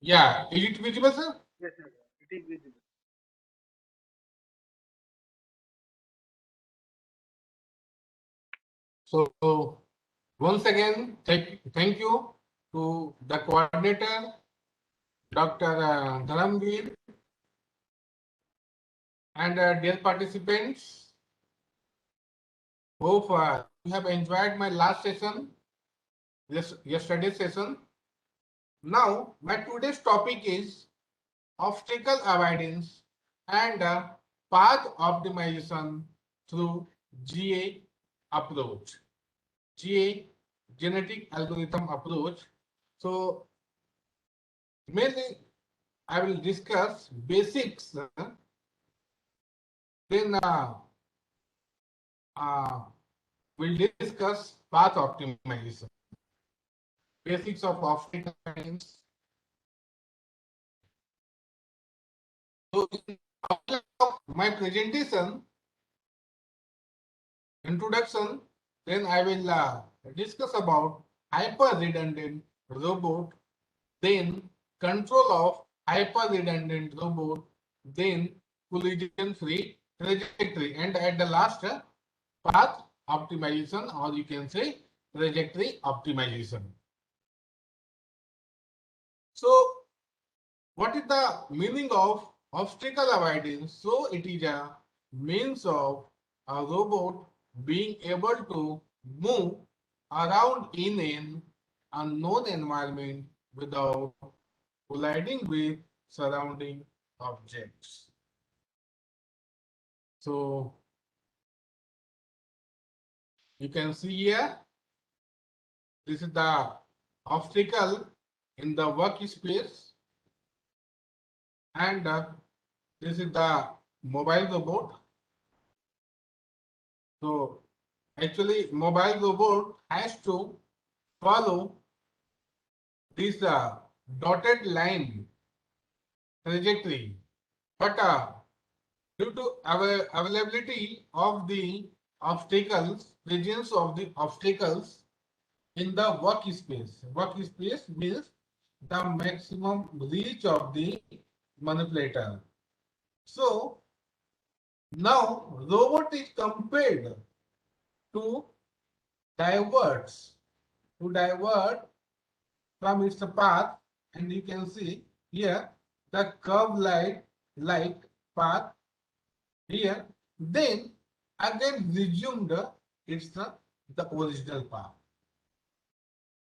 Yeah, is it visible, sir? Yes, sir. It is visible. So once again, thank you to the coordinator, Dr. Dharamveer, and dear participants. Hope you have enjoyed my last session, yesterday's session. Now, my today's topic is obstacle avoidance and path optimization through GA approach. GA, genetic algorithm approach. So mainly I will discuss basics, then uh, we'll discuss path optimization, basics of obstacle avoidance. So in my presentation, introduction, then I will discuss about hyper-redundant robot, then control of hyper-redundant robot, then collision-free trajectory, and at the last, path optimization, or you can say trajectory optimization. So, what is the meaning of obstacle avoidance? So, it is a means of a robot being able to move around in an unknown environment without colliding with surrounding objects. So, you can see here, this is the obstacle in the workspace, and this is the mobile robot. So actually mobile robot has to follow this dotted line trajectory, but due to availability of the obstacles, presence of the obstacles in the workspace means the maximum reach of the manipulator. So now robot is compelled to diverts divert from its path, and you can see here the curve like path here, then again resumed its the original path.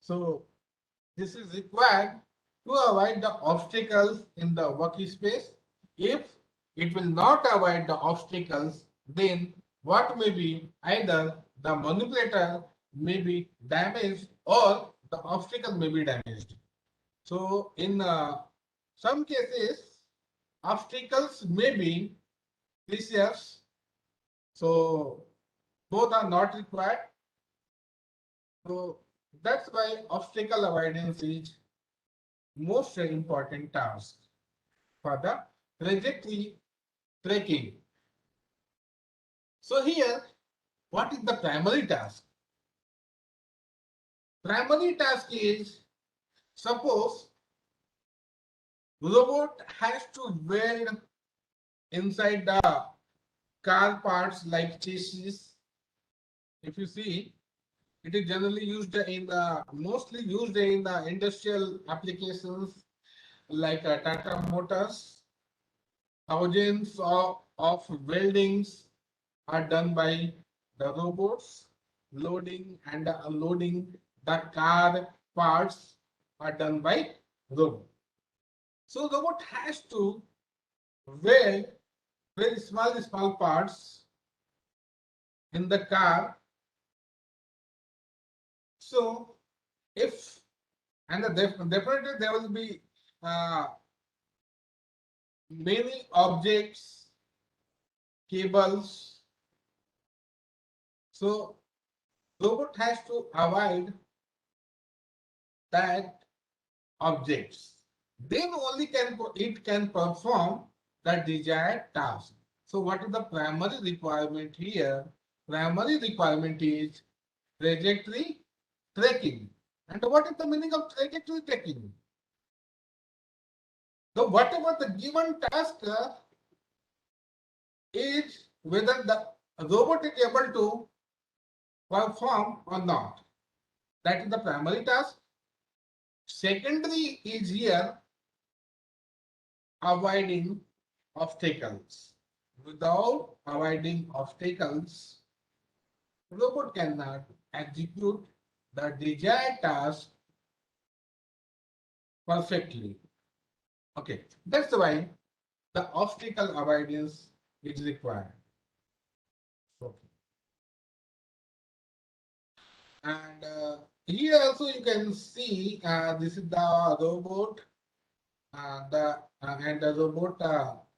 So this is required to avoid the obstacles in the workspace. If it will not avoid the obstacles, then what may be either the manipulator may be damaged or the obstacle may be damaged. So in some cases, obstacles may be precious. So both are not required. So that's why obstacle avoidance is most important task for the trajectory tracking. So here, what is the primary task? Primary task is, suppose robot has to weld inside the car parts like chassis. If you see, it is generally used in the mostly used in the industrial applications like Tata Motors. Thousands of weldings are done by the robots. Loading and unloading the car parts are done by robot. So robot has to weld very small parts in the car. So if and definitely there will be uh, many objects, cables. So robot has to avoid that objects. Then only it can perform the desired task. So what is the primary requirement here? Primary requirement is trajectory tracking. And what is the meaning of trajectory tracking? So whatever the given task is, whether the robot is able to perform or not. That is the primary task. Secondary is here avoiding obstacles. Without avoiding obstacles, robot cannot execute the desired task perfectly. Okay, that's why the obstacle avoidance is required. Okay. And here also you can see this is the robot, the and the robot,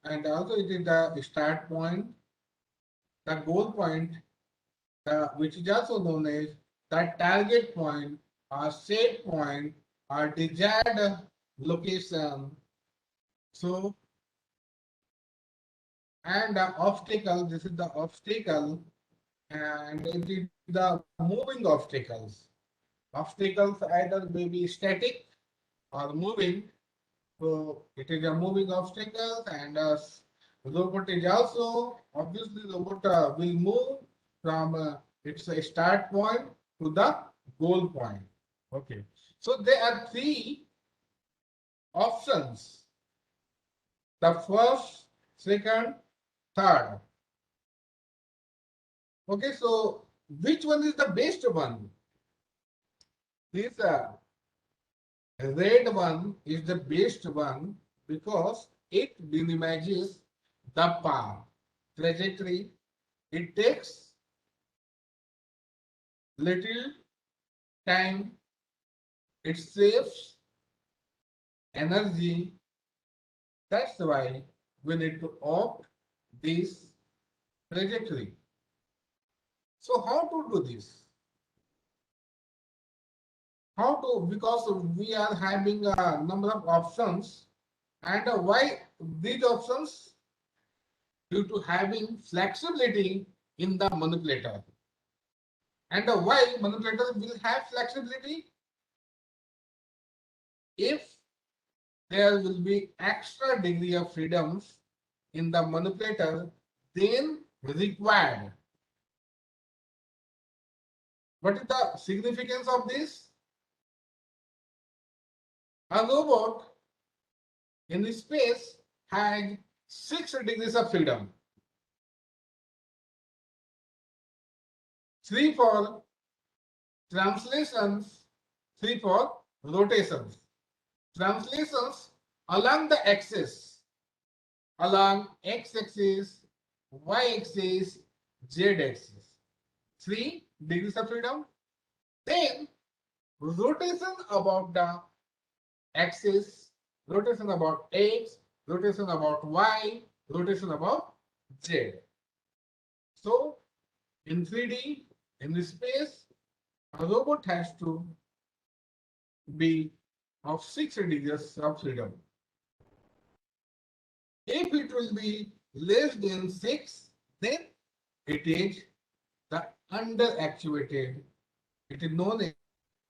and also it is the start point, the goal point, which is also known as the target point or set point or desired location. So, and the obstacle, this is the obstacle, and it is the moving obstacles. Obstacles either may be static or moving. So it is a moving obstacle, and robot is also obviously robot will move from its start point to the goal point. Okay. So there are three options: the first, second, third. Okay. So which one is the best one? This red one is the best one because it minimizes the path trajectory. It takes little time, it saves energy. That's why we need to opt this trajectory. So how to do this? How to, because we are having a number of options, and why these options? Due to having flexibility in the manipulator. And why manipulator will have flexibility? If there will be extra degree of freedoms in the manipulator then required. What is the significance of this? A robot in the space has 6 degrees of freedom. 3 for translations, 3 for rotations. Translations along the axis, along x-axis, y-axis, z-axis. 3 degrees of freedom. Then rotation about the axis, rotation about x, rotation about y, rotation about z. So in 3D, in this space, a robot has to be of 6 degrees of freedom. If it will be less than 6, then it is the under-actuated. It is known as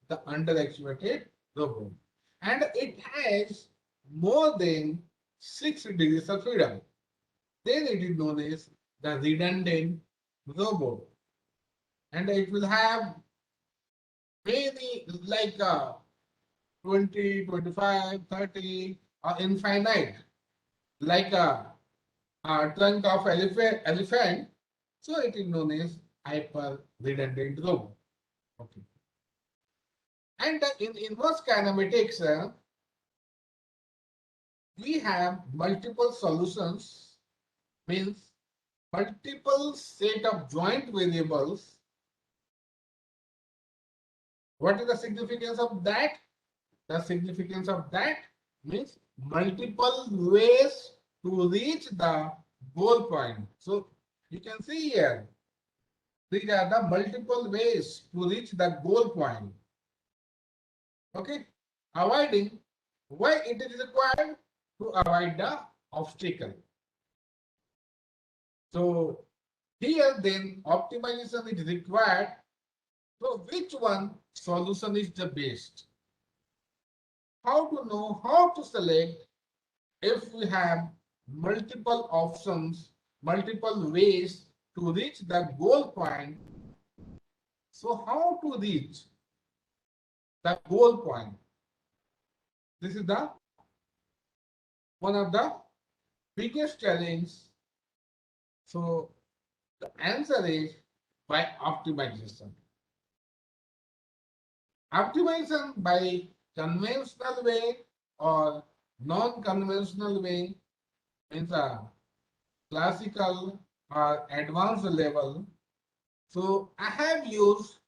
the under-actuated robot. And it has more than 6 degrees of freedom. Then it is known as the redundant robot. And it will have many like 20, 25, 30 or infinite, like a trunk of elephant. So it is known as hyper redundant robot. Okay. And in inverse kinematics, we have multiple solutions, means multiple set of joint variables. What is the significance of that? The significance of that means multiple ways to reach the goal point. So you can see here, these are the multiple ways to reach the goal point. Okay, avoiding, why it is required? To avoid the obstacle. So here then optimization is required. So which one solution is the best? How to know how to select if we have multiple options, multiple ways to reach the goal point, so how to reach the goal point? This is the one of the biggest challenge. So the answer is by optimization. Optimization by conventional way or non-conventional way means a classical or advanced level. So I have used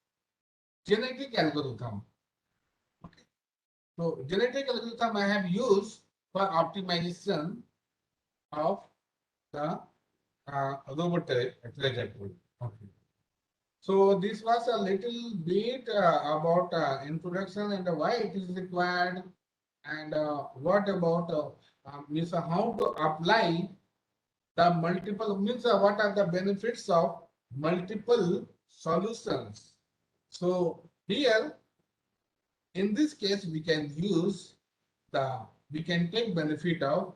genetic algorithm. Okay. So genetic algorithm I have used for optimization of the robot trajectory. Okay. So this was a little bit about introduction and why it is required, and what about means how to apply the multiple, means what are the benefits of multiple solutions. So here in this case we can use we can take benefit of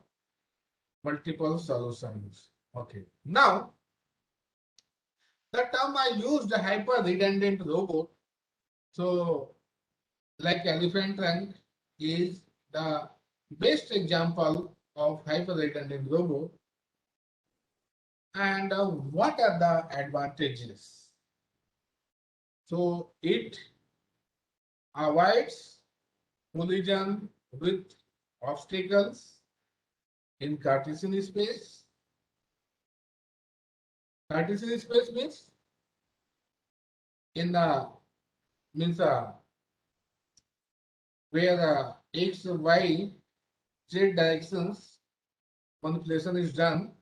multiple solutions. Okay. Now the term I used, hyper redundant robot. So like elephant trunk is the best example of hyper redundant robot. And what are the advantages? So it avoids collision with obstacles in Cartesian space. Cartesian space means in the means where x, y, z directions manipulation is done.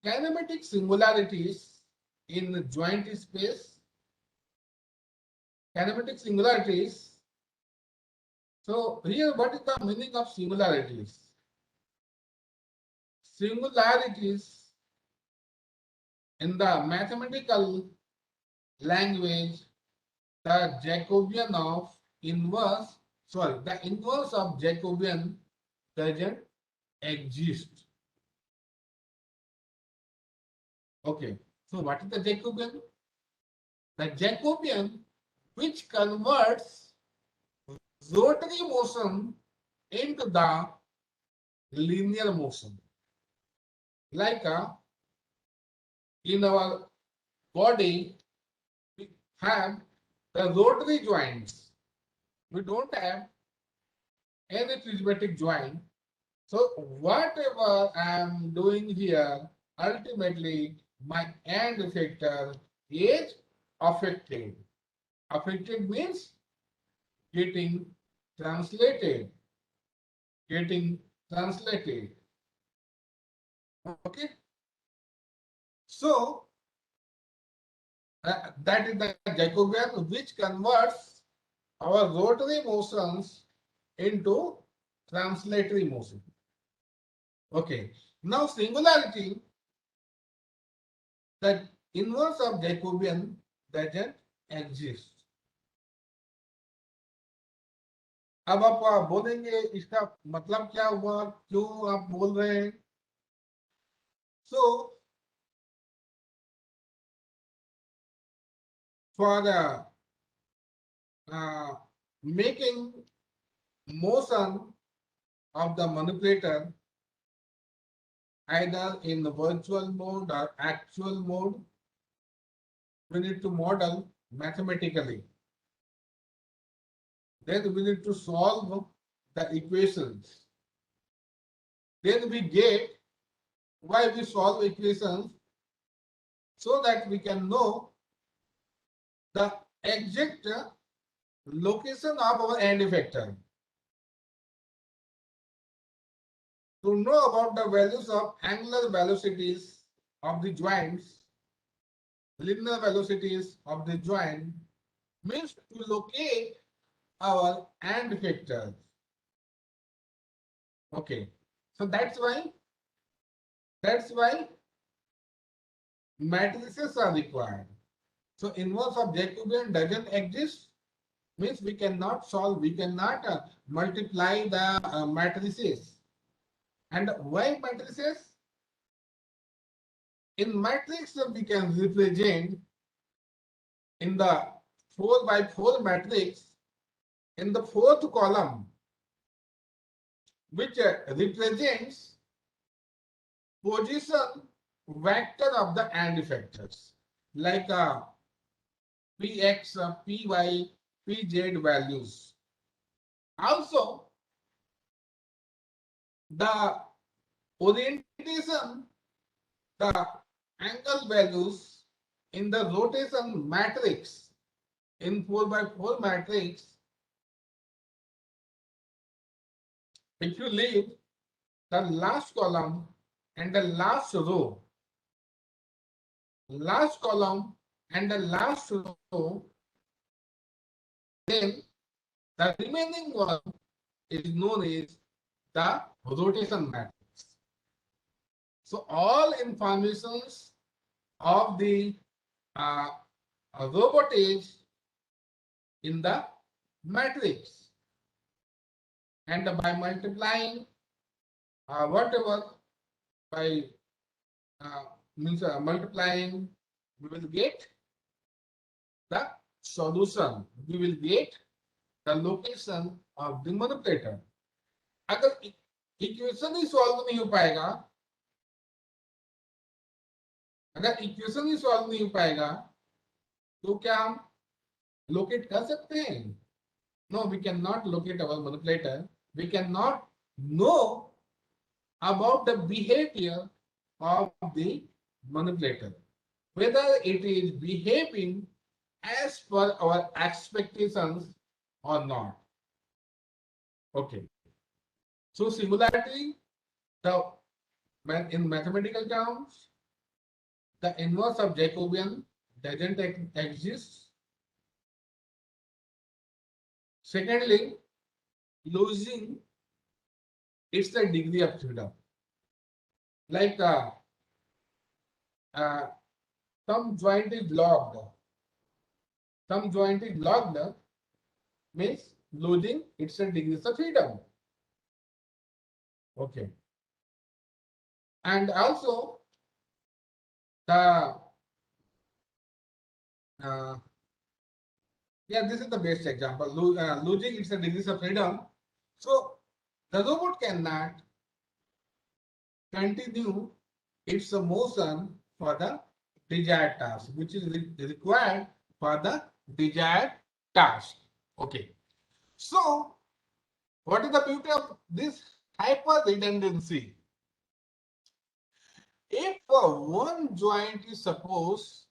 Kinematic singularities in joint space. Kinematic singularities. So here, what is the meaning of singularities? Singularities in the mathematical language, the Jacobian of inverse, sorry, the inverse of Jacobian doesn't exist. Okay, so what is the Jacobian? The Jacobian which converts rotary motion into the linear motion. Like in our body, we have the rotary joints. We don't have any prismatic joint. So whatever I am doing here, ultimately my end effector is affected. Affected means getting translated. Getting translated. Okay. So that is the Jacobian which converts our rotary motions into translatory motion. Okay. Now singularity, that inverse of Jacobian doesn't exist. अब आप बोलेंगे इसका मतलब क्या हुआ, क्यों आप बोल रहे हैं? So for making motion of the manipulator either in the virtual mode or actual mode, we need to model mathematically. Then we need to solve the equations. Then we get why we solve equations, so that we can know the exact location of our end effector. To know about the values of angular velocities of the joints, linear velocities of the joint, means to locate our end effectors. Okay, so that's why matrices are required. So inverse of Jacobian doesn't exist. means we cannot solve, we cannot multiply the matrices. And why matrices? In matrix, we can represent in the 4 by 4 matrix in the fourth column, which represents position vector of the AND factors like Px, Py, Pz values. Also, the orientation, the angle values in the rotation matrix in 4 by 4 matrix, if you leave the last column and the last row, last column and the last row, then the remaining one is known as the rotation matrix. So all informations of the robot is in the matrix, and by multiplying whatever by multiplying, we will get the solution, we will get the location of the manipulator. अगर equation ही solve नहीं हो पाएगा, अगर equation ही solve नहीं हो पाएगा तो क्या हम लोकेट कर सकते हैं? No, we cannot locate our manipulator. We cannot know about the behavior of the manipulator, whether it is behaving as per our expectations or not. Okay. So similarity, in mathematical terms, the inverse of Jacobian doesn't exist. Secondly, losing it's the degree of freedom. Like some joint is locked. Some joint is locked means losing it's a degree of freedom. Okay. And also the yeah, this is the best example. Losing its degrees of freedom. So the robot cannot continue its motion for the desired task, which is required for the desired task. Okay. So what is the beauty of this hyper redundancy? If one joint is suppose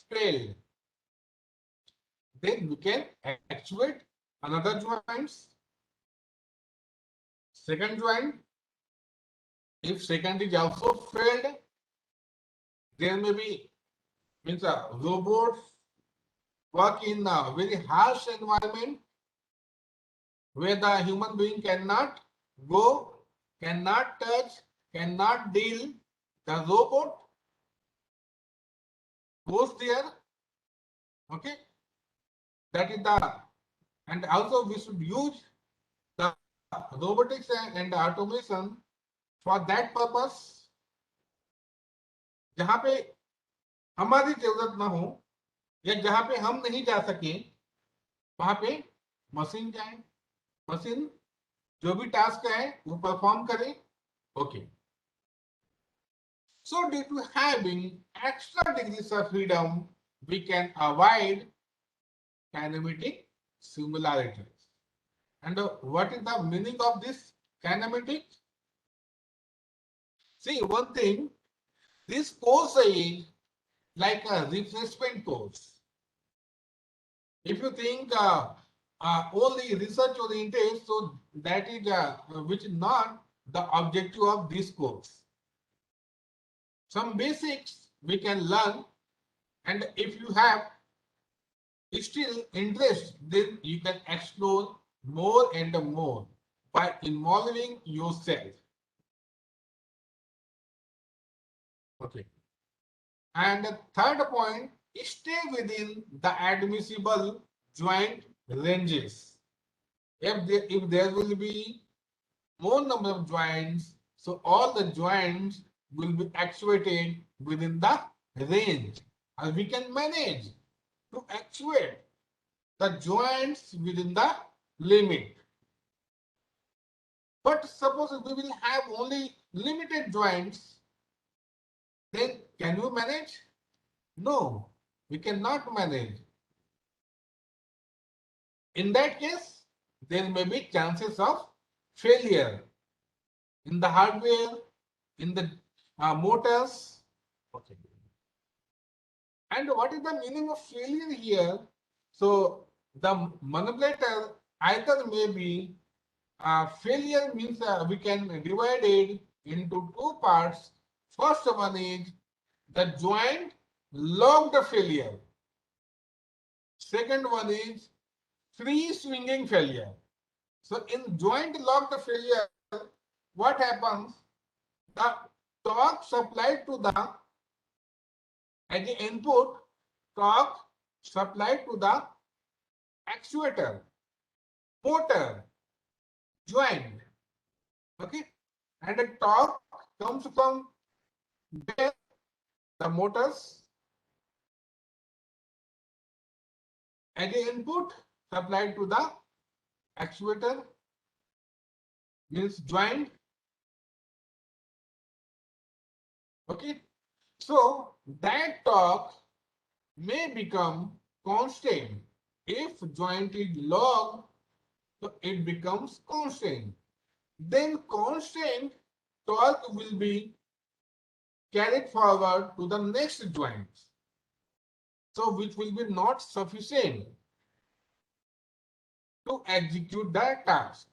failed, then we can actuate another joints. Second joint, if second is also failed, there may be means robots work in a very harsh environment where the human being cannot go, cannot touch, cannot deal. The robot goes there. Okay. That is the, and also we should use the robotics and automation for that purpose. जहां पे हमारी जरूरत ना हो या जहां पे हम नहीं जा सके वहां पे मशीन जाए, मशीन जो भी टास्क है वो परफॉर्म करे. Okay. So due to having extra degrees of freedom, we can avoid kinematic similarities. And what is the meaning of this kinematic? See, one thing, this course is like a refreshment course. If you think only research oriented, so that is which is not the objective of this course. Some basics we can learn, and if you have still interest, then you can explore more and more by involving yourself. Okay. And the third point, stay within the admissible joint ranges. If there will be more number of joints, so all the joints will be actuated within the range. And we can manage to actuate the joints within the limit. But suppose we will have only limited joints, then can we manage? No, we cannot manage. In that case, there may be chances of failure in the hardware, in the motors. Okay. And what is the meaning of failure here? So the manipulator either may be failure means we can divide it into two parts. First one is the joint locked failure. Second one is free swinging failure. So in joint locked failure, what happens? The torque supplied to the as the input, torque supplied to the actuator, motor, joint. Okay, and the torque comes from where? The motors as the input supplied to the actuator means joint. Okay, so that torque may become constant. If joint is locked, so it becomes constant. Then constant torque will be carried forward to the next joint. So which will be not sufficient to execute the task.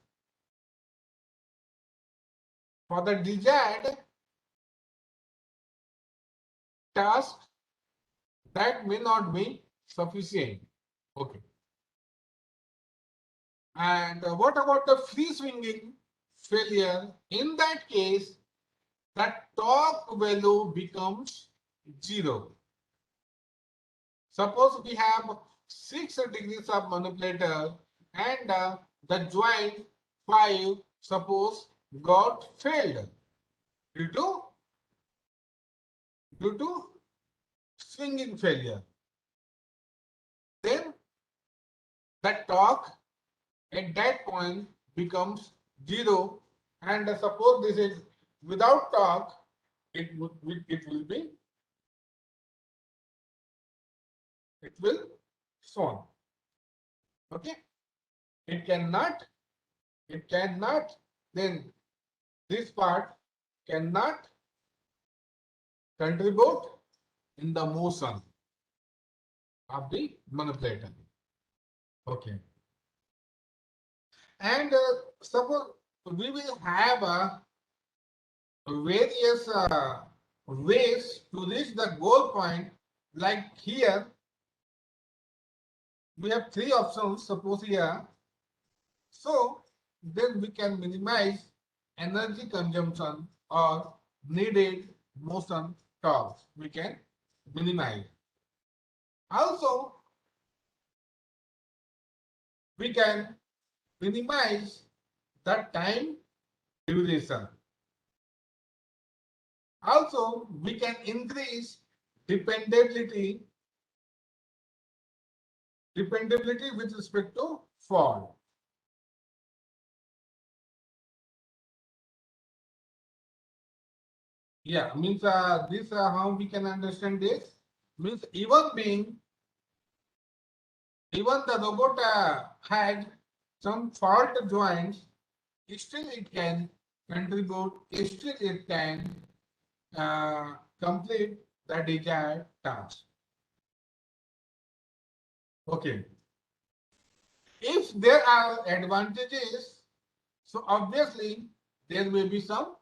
For the desired task, that may not be sufficient. Okay. And what about the free swinging failure? In that case, the torque value becomes 0. Suppose we have 6 degrees of manipulator and the joint 5 suppose got failed due to swinging failure. Then the torque at that point becomes 0, and suppose this is without torque, it will swing. Okay, it cannot, then this part cannot contribute in the motion of the manipulator. Okay. And suppose we will have various ways to reach the goal point. Like here, we have 3 options, suppose here. So then we can minimize energy consumption or needed motion torque. We can minimize. Also, we can minimize the time duration. Also, we can increase dependability with respect to fault. Yeah, means this how we can understand this means even the robot had some fault joints, still it can contribute, still it can complete the desired task. Okay. If there are advantages, so obviously there may be some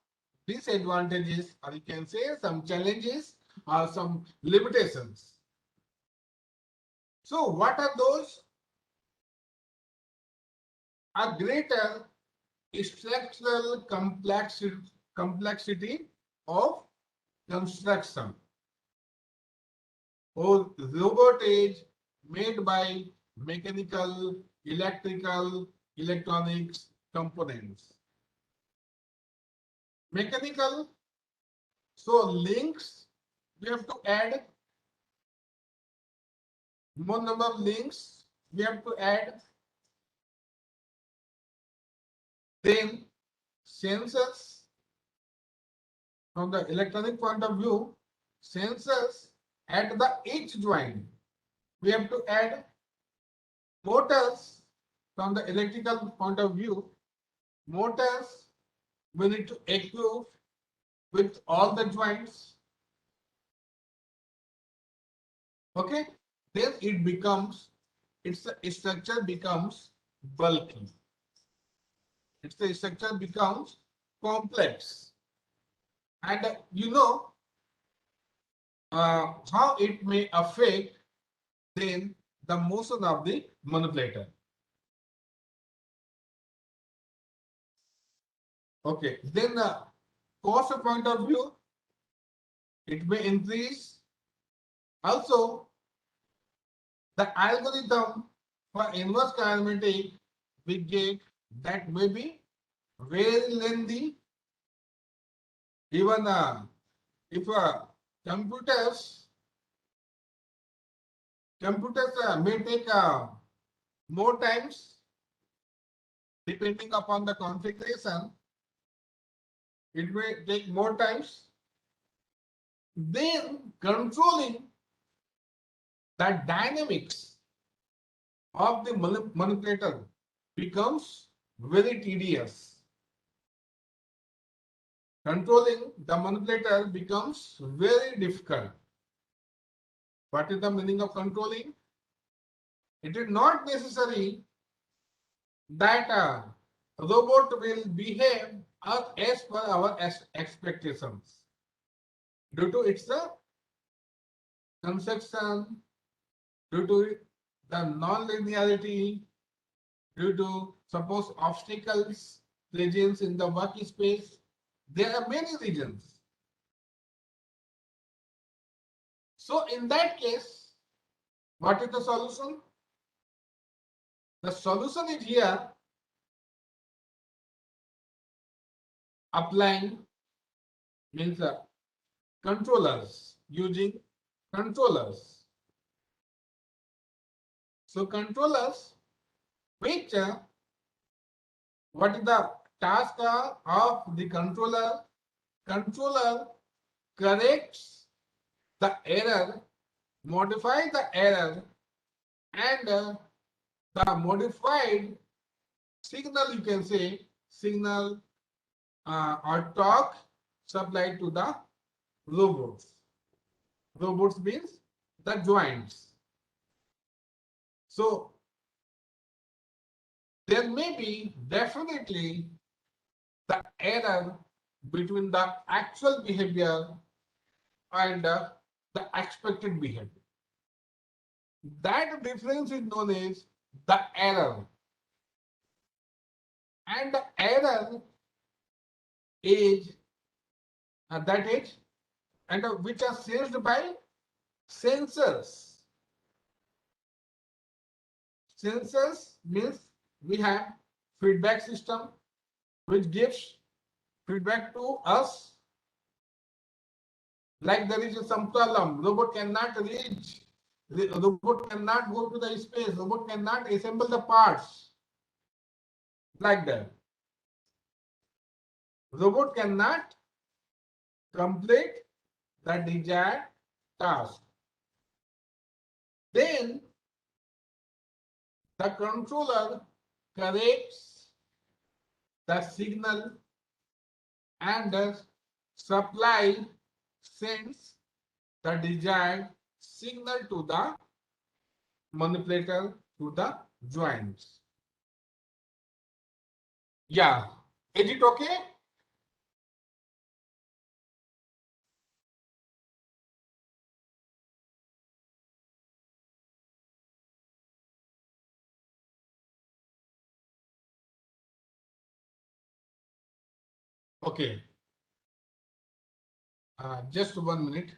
disadvantages, or you can say some challenges or some limitations. So what are those? A greater structural complexity of construction, or robot is made by mechanical electrical, electronics components. Mechanical, so links, we have to add more number of links, we have to add. Then sensors, from the electronic point of view, sensors at the each joint, we have to add. Motors, from the electrical point of view, motors we need to equip with all the joints. Okay, then it becomes, its structure becomes bulky. Its structure becomes complex, and how it may affect then the motion of the manipulator. Okay, then cost point of view, it may increase. Also, the algorithm for inverse kinematic we get that may be very lengthy. Even if computers may take more times depending upon the configuration. It may take more times. Then controlling the dynamics of the manipulator becomes very tedious. Controlling the manipulator becomes very difficult. What is the meaning of controlling? It is not necessary that a robot will behave as per our expectations due to its construction, due to the non-linearity, due to suppose obstacles presence in the workspace. There are many reasons. So in that case, what is the solution? The solution is here applying means controllers, using controllers. So controllers, which what is the task of the controller? Controller corrects the error, modify the error, and the modified signal, you can say signal or torque supplied to the robots. Robots means the joints. So there may be definitely the error between the actual behavior and the expected behavior. That difference is known as the error. And the error is that is, and which are sensed by sensors. Sensors means we have feedback system which gives feedback to us. Like there is some problem, robot cannot reach, the robot cannot go to the space, robot cannot assemble the parts. Like that. Robot cannot complete the desired task. Then the controller corrects the signal and the supply sends the desired signal to the manipulator, to the joints. Yeah, is it okay? Okay. Just 1 minute.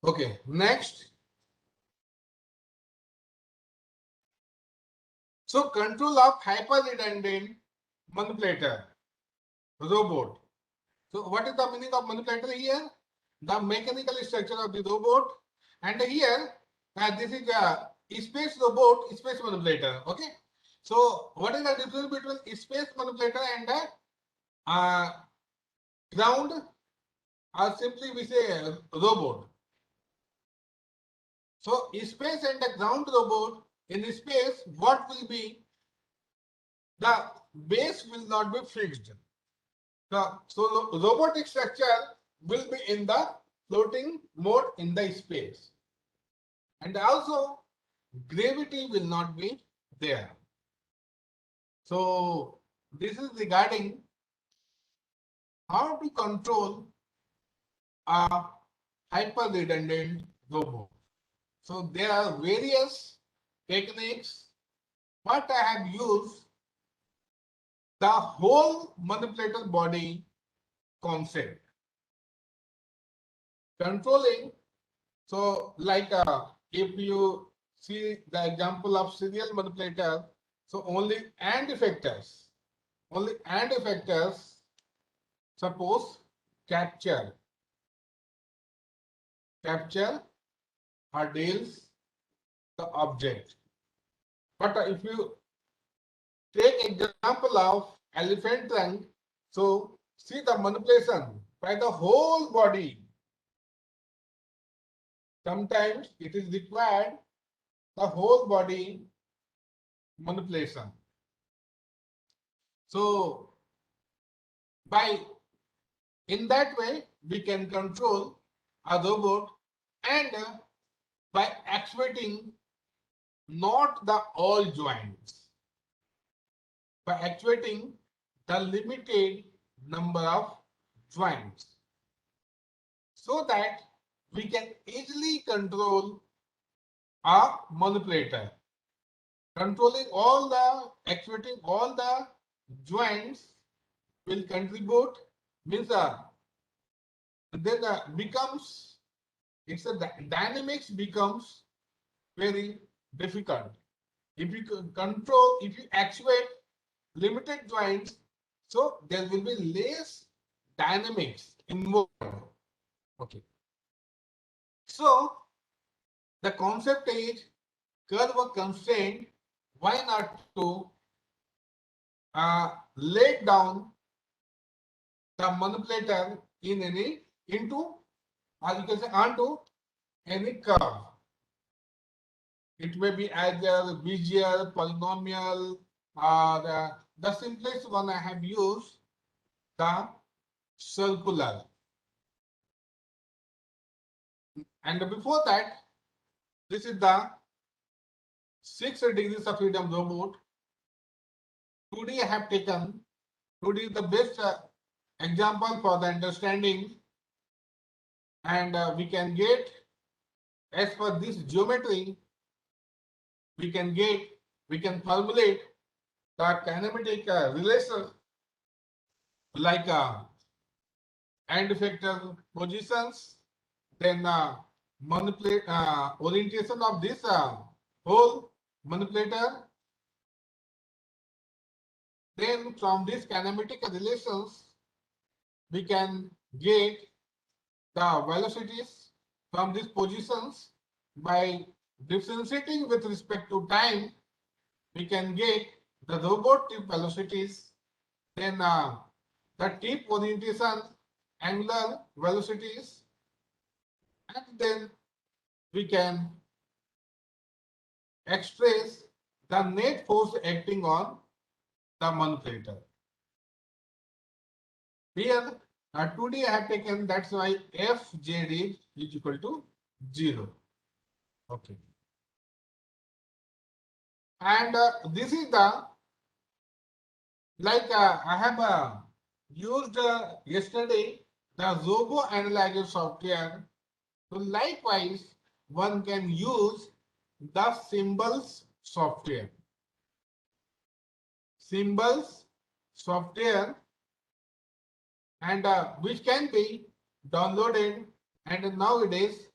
Okay, next. So control of hyper-redundant manipulator robot. So what is the meaning of manipulator here? The mechanical structure of the robot, and here this is a space robot, space manipulator. Okay. So what is the difference between space manipulator and uh, ground, or simply we say robot? So space and the ground robot, in space, what will be? The base will not be fixed. So robotic structure will be in the floating mode in the space. And also gravity will not be there. So this is regarding how to control a hyper redundant robot. So there are various techniques, but I have used the whole manipulator body concept. Controlling, so like if you see the example of serial manipulator, so only AND effectors, suppose capture or deals the object. But if you take example of elephant trunk, so see the manipulation by the whole body. Sometimes it is required the whole body manipulation. So by in that way we can control a robot, and by actuating not the all joints, by actuating the limited number of joints, so that we can easily control a manipulator. Controlling all the, actuating all the joints will contribute, means then becomes, it's a dynamics becomes very difficult. If you control, if you actuate limited joints, so there will be less dynamics involved. Okay. So the concept is curve a constraint. Why not to lay down the manipulator in any into, or you can say onto any curve. It may be either Vijay, polynomial, or the simplest one I have used, the circular. And before that, this is the 6 degrees of freedom robot. Today I have taken, today is the best example for the understanding, and we can get, as per this geometry, we can formulate the kinematic relation like end effector positions, then manipulate orientation of this whole manipulator. Then from these kinematic relations, we can get the velocities from these positions. By differentiating with respect to time, we can get the robot tip velocities, then the tip orientation, angular velocities, and then we can express the net force acting on the manipulator. Here, 2D I have taken, that's why FJD is equal to 0. Okay. And this is the, like I have used yesterday the Zobo Analyzer software. So likewise, one can use the symbols software. Symbols software, and which can be downloaded and nowadays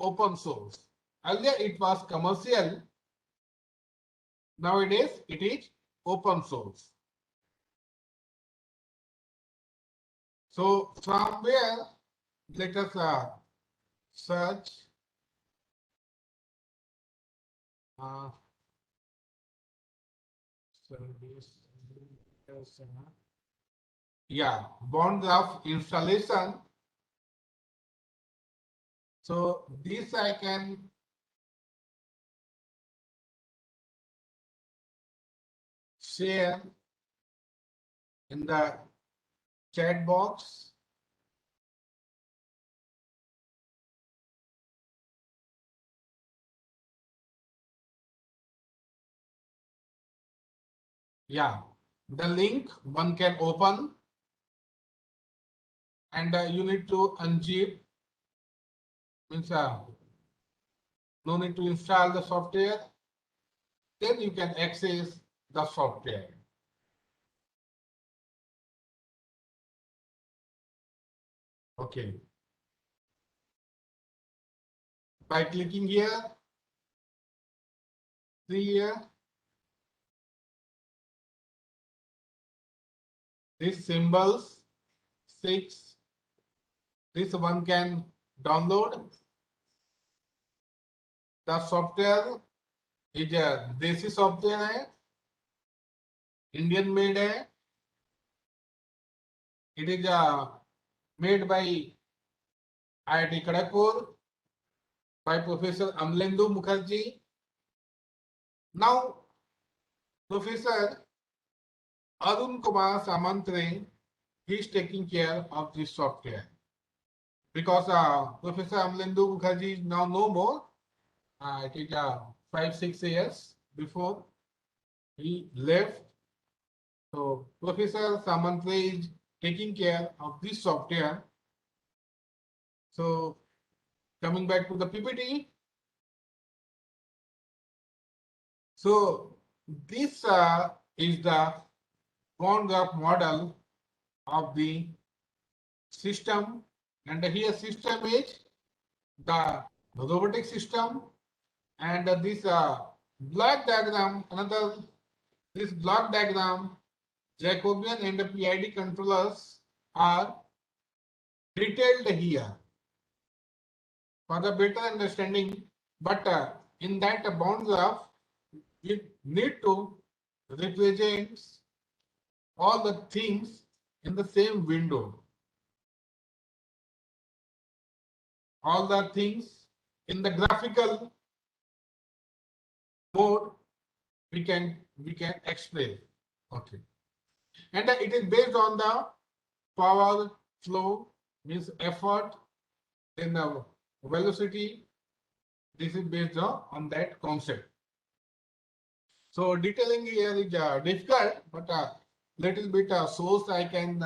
open source. Earlier it was commercial. Nowadays it is open source. So from where, let us search service. Yeah, bond graph installation. So this I can share in the chat box. Yeah, the link one can open, and you need to unzip, means no need to install the software. Then you can access the software. Okay. By clicking here, see here, these symbols, 6, this one can download. The software is a देसी software है, Indian made है. It is made by IIT Kharagpur by Professor Amlendu Mukherjee. Now, Professor Arun Kumar Samantri, he is taking care of this software because Professor Amlendu Mukherjee is now no more. It is 5-6 years before he left. So Professor Samantri is taking care of this software. So coming back to the PPT. So this is the bond graph model of the system, and here system is the robotic system, and this block diagram, this block diagram, Jacobian and the PID controllers are detailed here for the better understanding, but in that bond graph, you need to represent all the things in the same window. All the things in the graphical mode we can explain. Okay. And it is based on the power flow, means effort, then the velocity. This is based on that concept. So detailing here is difficult, but little bit source I can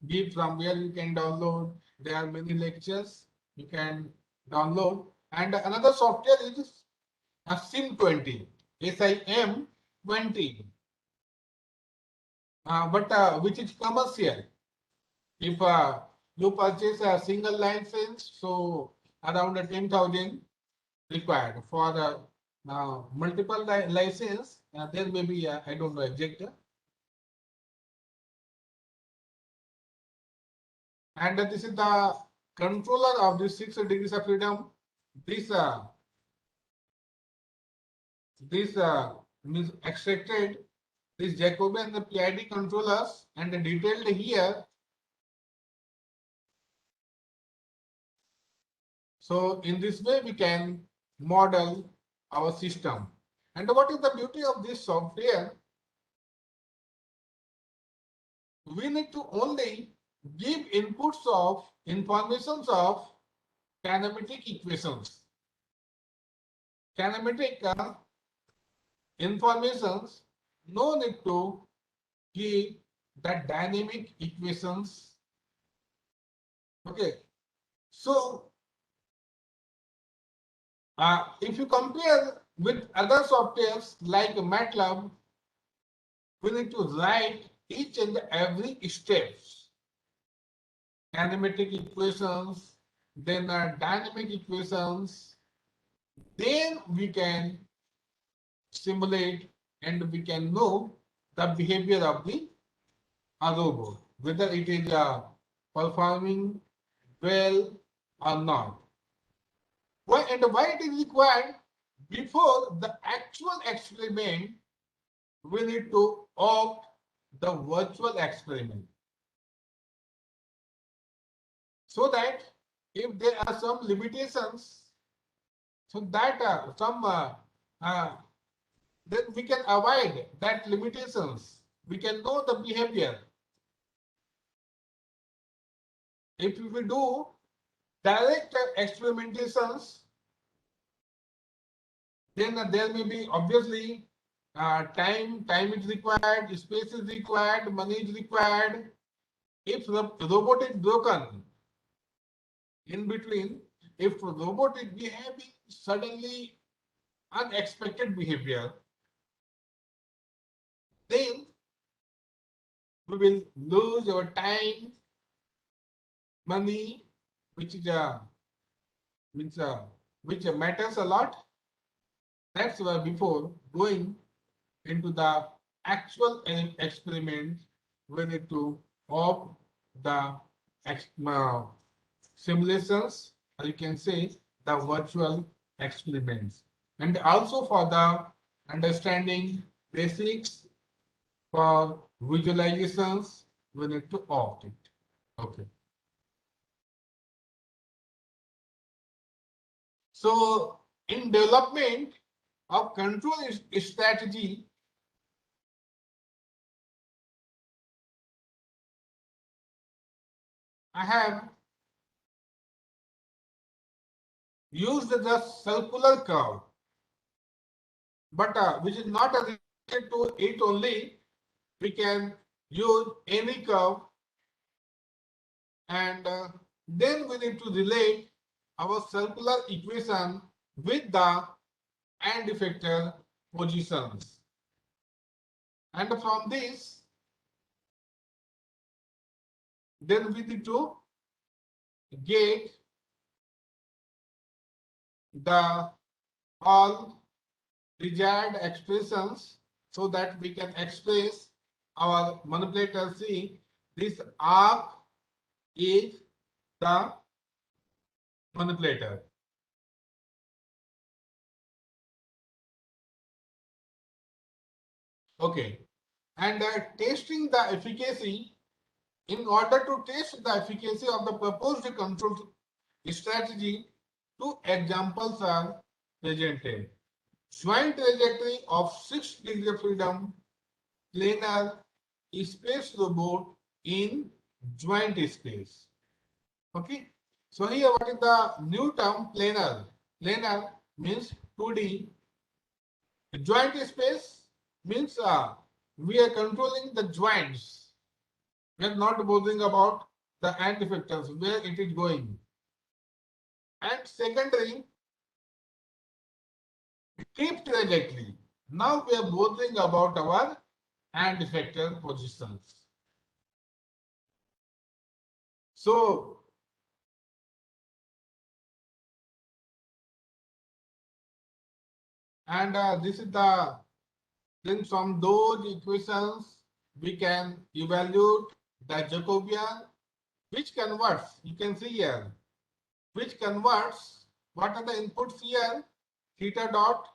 give from where you can download. There are many lectures you can download, and another software is a SIM20, SIM20, but which is commercial. If you purchase a single license, so around 10,000 required. For the multiple license, there may be I don't know exact. And this is the controller of the 6 degrees of freedom. This means extracted this Jacobian and the PID controllers and detailed here. So in this way we can model our system. And what is the beauty of this software? We need to only give inputs of informations of kinematic equations. Kinematic informations, no need to give the dynamic equations. Okay, so if you compare with other softwares like MATLAB, we need to write each and every steps, kinematic equations, then dynamic equations, then we can simulate and we can know the behavior of the robot, whether it is performing well or not. Why and why it is required? Before the actual experiment, we need to opt the virtual experiment, so that if there are some limitations, so that uh, then we can avoid that limitations. We can know the behavior. If we do direct experimentations, then there may be obviously time is required, space is required, money is required. If the robot is broken in between, if robot is behaving suddenly unexpected behavior, then we will lose our time, money, which is means which matters a lot. That's why before going into the actual experiment, we need to opt the simulations, or you can say the virtual experiments. And also for the understanding basics for visualizations, we need to opt it. Okay. So in development of control strategy, I have used the circular curve, but which is not related to it only. We can use any curve, and then we need to relate our circular equation with the end effector positions. And from this, then we need to get the all desired expressions so that we can express our manipulator. See, this arc is the manipulator. Okay. And testing the efficacy, in order to test the efficacy of the proposed control strategy, two examples are presented. Joint trajectory of 6 degrees of freedom, planar space robot in joint space. Okay. So here what is the new term planar? Planar means 2D. Joint space means we are controlling the joints. We are not bothering about the end effectors, where it is going. And secondary, tip trajectory. Now we are bothering about our end effector positions. So, and this is the, then from those equations, we can evaluate the Jacobian, which converts, you can see here, which converts, what are the inputs here? Theta dot,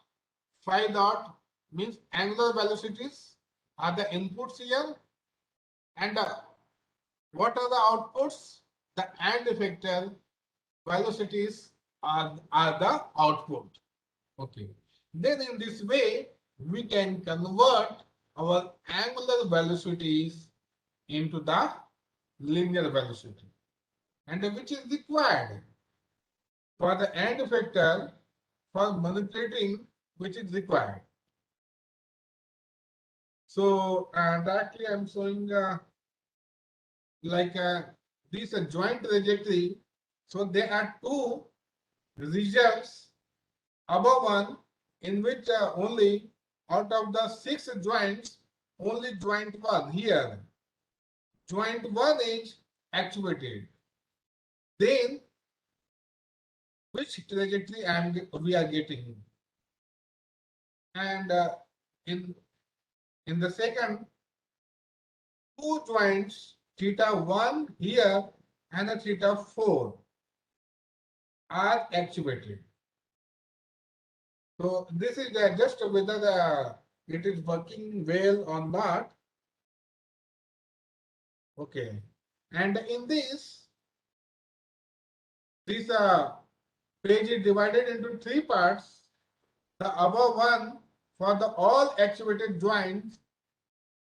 phi dot means angular velocities are the inputs here, and what are the outputs? The end effector velocities are the output. Okay. Then in this way, we can convert our angular velocities into the linear velocity, and which is required for the end effector for manipulating, which is required. So directly I'm showing like this joint trajectory. So there are two regions above one, in which only out of the 6 joints, only joint one here. Joint one is actuated. Then which trajectory we are getting. And in the second, two joints, theta 1 here and a theta 4 are actuated. So this is just whether it is working well or not. Okay. And in this page is divided into three parts. The above one for the all actuated joints,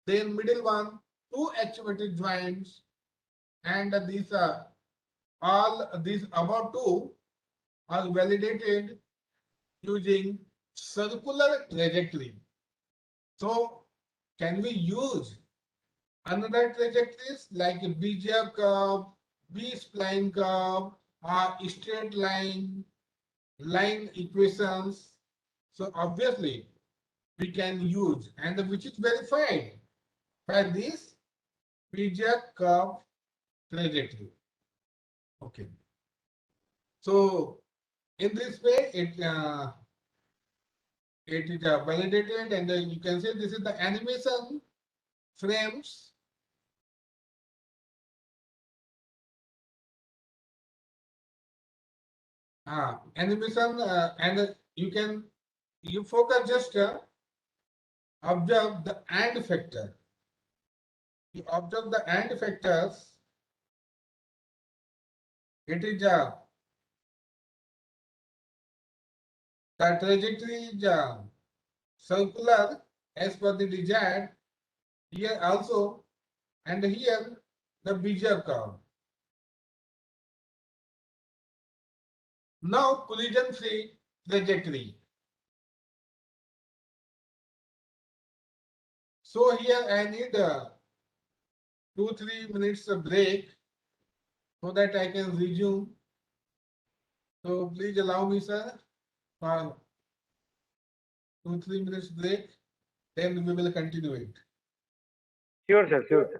then middle one, two actuated joints, and these all these above two are validated using circular trajectory. So can we use another trajectories like a Vijay curve, B-spline curve, or straight line equations? So obviously we can use, and which is verified by this Vijay curve trajectory. Okay. So in this way, it is validated, and you can say this is the animation frames. Animation, and you focus just observe the and factor. You observe the and factors. It is the trajectory is circular as per the desired. Here also, and here the Bezier curve. Now collision-free trajectory. So here I need 2-3 minutes of break so that I can resume. So please allow me, sir, for 2-3 minutes break. Then we will continue it. Sure, sir. Sure, sir.